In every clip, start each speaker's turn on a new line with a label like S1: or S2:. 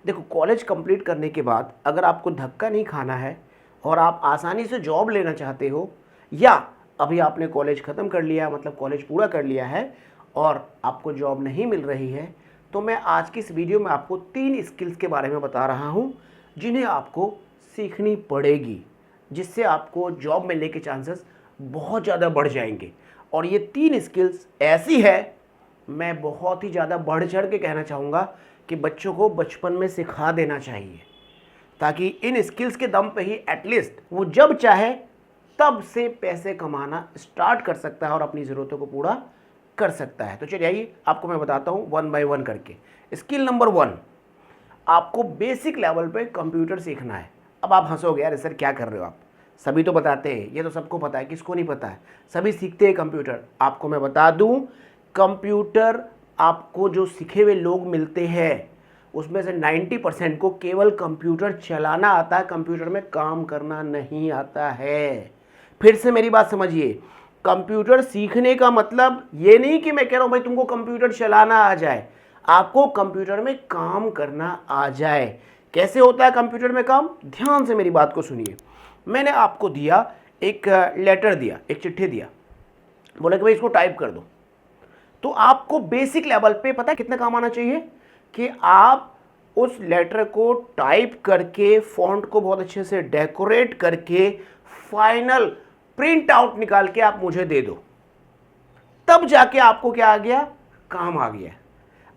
S1: देखो, college complete करने के बाद अगर आपको धक्का नहीं खाना है और आप आसानी से जॉब लेना चाहते हो, या अभी आपने कॉलेज ख़त्म कर लिया, मतलब कॉलेज पूरा कर लिया है और आपको जॉब नहीं मिल रही है, तो मैं आज की इस वीडियो में आपको 3 स्किल्स के बारे में बता रहा हूँ जिन्हें आपको सीखनी पड़ेगी, जिससे आपको जॉब मिलने के चांसेस बहुत ज़्यादा बढ़ जाएंगे। और ये 3 स्किल्स ऐसी है, मैं बहुत ही ज़्यादा बढ़ चढ़ के कहना चाहूँगा कि बच्चों को बचपन में सिखा देना चाहिए, ताकि इन स्किल्स के दम पे ही एटलीस्ट वो जब चाहे तब से पैसे कमाना स्टार्ट कर सकता है और अपनी ज़रूरतों को पूरा कर सकता है। तो चलिए आइए आपको मैं बताता हूँ वन बाय वन करके। स्किल नंबर 1, आपको बेसिक लेवल पे कंप्यूटर सीखना है। अब आप हंसोगे, यार सर क्या कर रहे हो आप, सभी तो बताते हैं, ये तो सबको पता है, किसको नहीं पता है, सभी सीखते हैं कंप्यूटर। आपको मैं बता दूं, कंप्यूटर आपको जो सीखे हुए लोग मिलते हैं उसमें से 90% को केवल कंप्यूटर चलाना आता है, कंप्यूटर में काम करना नहीं आता है। फिर से मेरी बात समझिए, कंप्यूटर सीखने का मतलब ये नहीं कि मैं कह रहा हूं भाई तुमको कंप्यूटर चलाना आ जाए, आपको कंप्यूटर में काम करना आ जाए। कैसे होता है कंप्यूटर में काम? ध्यान से मेरी बात को सुनिए। मैंने आपको दिया एक लेटर दिया, एक चिट्ठी दिया, बोला कि भाई इसको टाइप कर दो। तो आपको बेसिक लेवल पे पता है कितना काम आना चाहिए कि आप उस लेटर को टाइप करके फॉन्ट को बहुत अच्छे से डेकोरेट करके फाइनल प्रिंट आउट निकाल के आप मुझे दे दो, तब जाके आपको क्या आ गया? काम आ गया।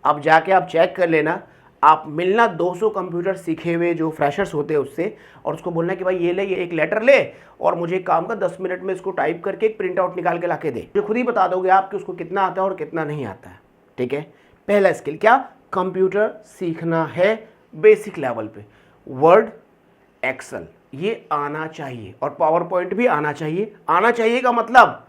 S1: अब जाके आप चेक कर लेना, आप मिलना 200 कंप्यूटर सीखे हुए जो फ्रेशर्स होते हैं उससे, और उसको बोलना कि भाई ये ले, ये एक लेटर ले और मुझे काम का 10 मिनट में इसको टाइप करके एक प्रिंट आउट निकाल के ला के दे। जो खुद ही बता दोगे आप कि उसको कितना आता है और कितना नहीं आता है। ठीक है, पहला स्किल क्या? कंप्यूटर सीखना है बेसिक लेवल पे। वर्ड, एक्सेल ये आना चाहिए और पावर पॉइंट भी आना चाहिए। आना चाहिए का मतलब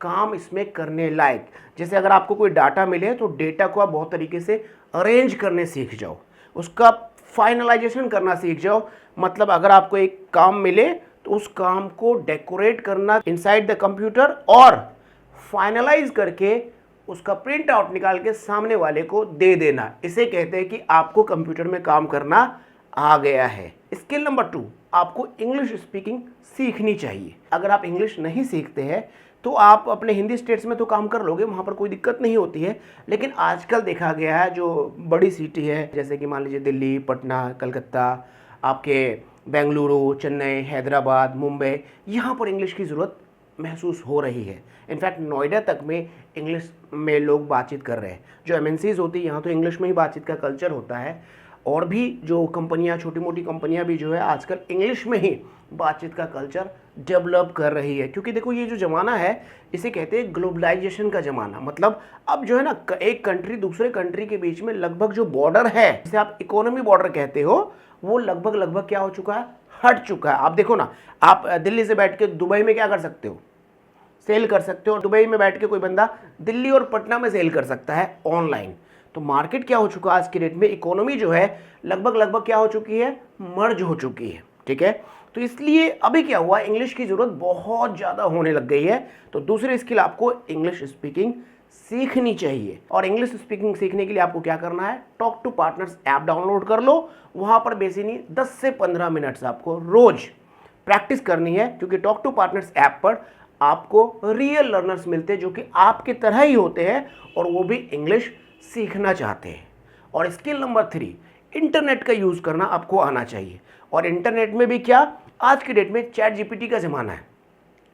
S1: काम इसमें करने लायक। जैसे अगर आपको कोई डाटा मिले तो डेटा को आप बहुत तरीके से अरेंज करने सीख जाओ, उसका फाइनलाइजेशन करना सीख जाओ। मतलब अगर आपको एक काम मिले तो उस काम को डेकोरेट करना इनसाइड द कंप्यूटर और फाइनलाइज करके उसका प्रिंट आउट निकाल के सामने वाले को दे देना, इसे कहते हैं कि आपको कंप्यूटर में काम करना आ गया है। स्किल नंबर 2, आपको इंग्लिश स्पीकिंग सीखनी चाहिए। अगर आप इंग्लिश नहीं सीखते हैं तो आप अपने हिंदी स्टेट्स में तो काम कर लोगे, वहाँ पर कोई दिक्कत नहीं होती है। लेकिन आजकल देखा गया है जो बड़ी सिटी है, जैसे कि मान लीजिए दिल्ली, पटना, कलकत्ता, आपके बेंगलुरु, चेन्नई, हैदराबाद, मुंबई, यहाँ पर इंग्लिश की ज़रूरत महसूस हो रही है। इनफैक्ट नोएडा तक में इंग्लिश में लोग बातचीत कर रहे हैं। जो एमएनसीज होती है यहाँ तो इंग्लिश में ही बातचीत का कल्चर होता है, और भी जो कंपनियां, छोटी मोटी कंपनियां भी जो है आजकल इंग्लिश में ही बातचीत का कल्चर डेवलप कर रही है। क्योंकि देखो ये जो ज़माना है इसे कहते हैं ग्लोबलाइजेशन का ज़माना। मतलब अब जो है ना, एक कंट्री दूसरे कंट्री के बीच में लगभग जो बॉर्डर है, जिसे आप इकोनॉमी बॉर्डर कहते हो, वो लगभग लगभग क्या हो चुका है? हट चुका है। आप देखो ना, आप दिल्ली से बैठ के दुबई में क्या कर सकते हो? सेल कर सकते हो। और दुबई में बैठ के कोई बंदा दिल्ली और पटना में सेल कर सकता है ऑनलाइन। तो मार्केट क्या हो चुका है आज के डेट में? इकोनॉमी जो है लगभग लगभग क्या हो चुकी है? मर्ज हो चुकी है। ठीक है, तो इसलिए अभी क्या हुआ, इंग्लिश की ज़रूरत बहुत ज़्यादा होने लग गई है। तो दूसरी स्किल आपको इंग्लिश स्पीकिंग सीखनी चाहिए। और इंग्लिश स्पीकिंग सीखने के लिए आपको क्या करना है? Talk to partners app download कर लो। वहाँ पर बेसिकली 10 से 15 मिनट्स आपको रोज प्रैक्टिस करनी है, क्योंकि टॉक टू पार्टनर्स ऐप पर आपको रियल लर्नर्स मिलते हैं जो कि आपकी तरह ही होते हैं और वो भी इंग्लिश सीखना चाहते हैं। और स्किल नंबर 3, इंटरनेट का यूज़ करना आपको आना चाहिए। और इंटरनेट में भी क्या, आज के डेट में चैट जीपीटी का ज़माना है,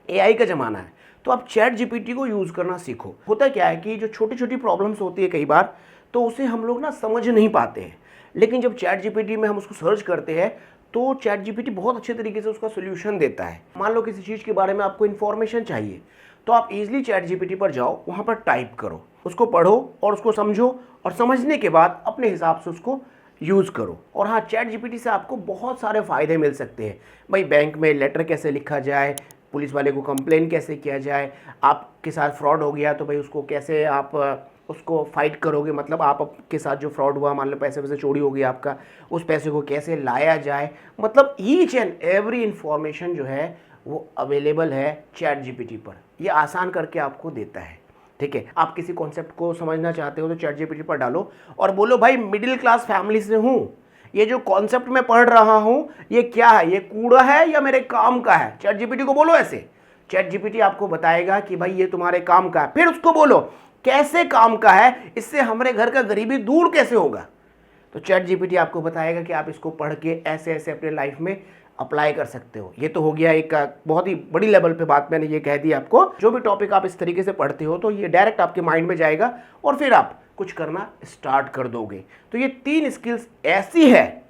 S1: एआई का ज़माना है, तो आप चैट जीपीटी को यूज़ करना सीखो। होता क्या है कि जो छोटी छोटी प्रॉब्लम्स होती है कई बार, तो उसे हम लोग ना समझ नहीं पाते हैं, लेकिन जब चैट जीपीटी में हम उसको सर्च करते हैं तो चैट जीपीटी बहुत अच्छे तरीके से उसका सोल्यूशन देता है। मान लो किसी चीज़ के बारे में आपको इन्फॉर्मेशन चाहिए, तो आप इजीली चैट जीपीटी पर जाओ, वहाँ पर टाइप करो, उसको पढ़ो और उसको समझो, और समझने के बाद अपने हिसाब से उसको यूज़ करो। और हाँ, चैट जीपीटी से आपको बहुत सारे फ़ायदे मिल सकते हैं। भाई बैंक में लेटर कैसे लिखा जाए, पुलिस वाले को कंप्लेन कैसे किया जाए, आपके साथ फ्रॉड हो गया तो भाई उसको कैसे आप उसको फाइट करोगे, मतलब आपके साथ जो फ्रॉड हुआ, मान लो पैसे वैसे चोरी हो गई आपका, उस पैसे को कैसे लाया जाए, मतलब ईच एंड एवरी इंफॉर्मेशन जो है वो अवेलेबल है चैट जीपीटी पर। ये आसान करके आपको देता है। ठीक है, आप किसी कॉन्सेप्ट को समझना चाहते हो तो चैट जीपीटी पर डालो और बोलो भाई मिडिल क्लास फैमिली से हूँ, ये जो कॉन्सेप्ट मैं पढ़ रहा हूं ये क्या है, ये कूड़ा है या मेरे काम का है। चैट जीपीटी को बोलो ऐसे, चैट जीपीटी आपको बताएगा कि भाई ये तुम्हारे काम का है। फिर उसको बोलो कैसे काम का है, इससे हमारे घर का गरीबी दूर कैसे होगा। तो चैट जीपीटी आपको बताएगा कि आप इसको पढ़ के ऐसे ऐसे अपने लाइफ में अप्लाई कर सकते हो। ये तो हो गया एक बहुत ही बड़ी लेवल पे बात, मैंने ये कह दी आपको। जो भी टॉपिक आप इस तरीके से पढ़ते हो तो ये डायरेक्ट आपके माइंड में जाएगा और फिर आप कुछ करना स्टार्ट कर दोगे। तो ये 3 स्किल्स ऐसी है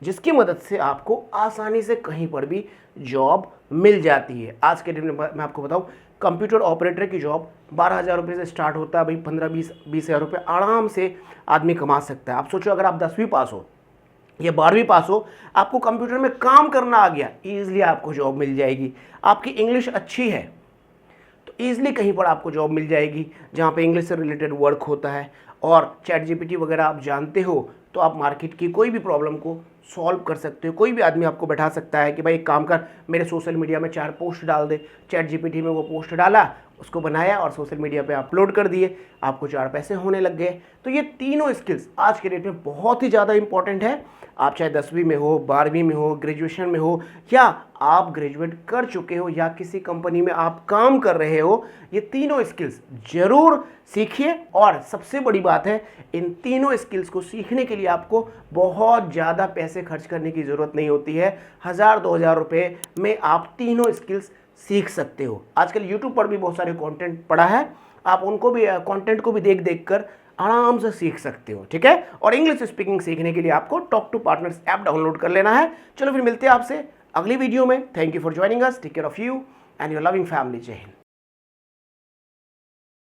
S1: जिसकी मदद से आपको आसानी से कहीं पर भी जॉब मिल जाती है। आज के दिन में मैं आपको बताऊं, कंप्यूटर ऑपरेटर की जॉब 12,000 रुपये से स्टार्ट होता है भाई। 15-20 हज़ार रुपये आराम से आदमी कमा सकता है। आप सोचो अगर आप 10वीं पास हो या 12वीं पास हो, आपको कंप्यूटर में काम करना आ गया, ईजिली आपको जॉब मिल जाएगी। आपकी इंग्लिश अच्छी है तो ईजिली कहीं पर आपको जॉब मिल जाएगी जहाँ पे इंग्लिश से रिलेटेड वर्क होता है। और चैट जीपीटी वगैरह आप जानते हो तो आप मार्केट की कोई भी प्रॉब्लम को सॉल्व कर सकते हो। कोई भी आदमी आपको बैठा सकता है कि भाई एक काम कर, मेरे सोशल मीडिया में 4 पोस्ट डाल दे। चैट जीपीटी में वो पोस्ट डाला, उसको बनाया और सोशल मीडिया पे अपलोड कर दिए, आपको 4 पैसे होने लग गए। तो ये तीनों स्किल्स आज के डेट में बहुत ही ज़्यादा इंपॉर्टेंट है। आप चाहे 10वीं में हो, 12वीं में हो, ग्रेजुएशन में हो, या आप ग्रेजुएट कर चुके हो या किसी कंपनी में आप काम कर रहे हो, ये तीनों स्किल्स जरूर सीखिए। और सबसे बड़ी बात है, इन तीनों स्किल्स को सीखने के लिए आपको बहुत ज़्यादा पैसे खर्च करने की ज़रूरत नहीं होती है। 1,000-2,000 रुपये में आप तीनों स्किल्स सीख सकते हो। आजकल यूट्यूब पर भी बहुत सारे कंटेंट पड़ा है, आप उनको भी कंटेंट को भी देख देख कर आराम से सीख सकते हो, ठीक है। और इंग्लिश स्पीकिंग सीखने के लिए आपको talk to partners app download कर लेना है। चलो फिर मिलते हैं आपसे अगली वीडियो में। Thank you for joining us, take care of you and your loving family. जय हिंद।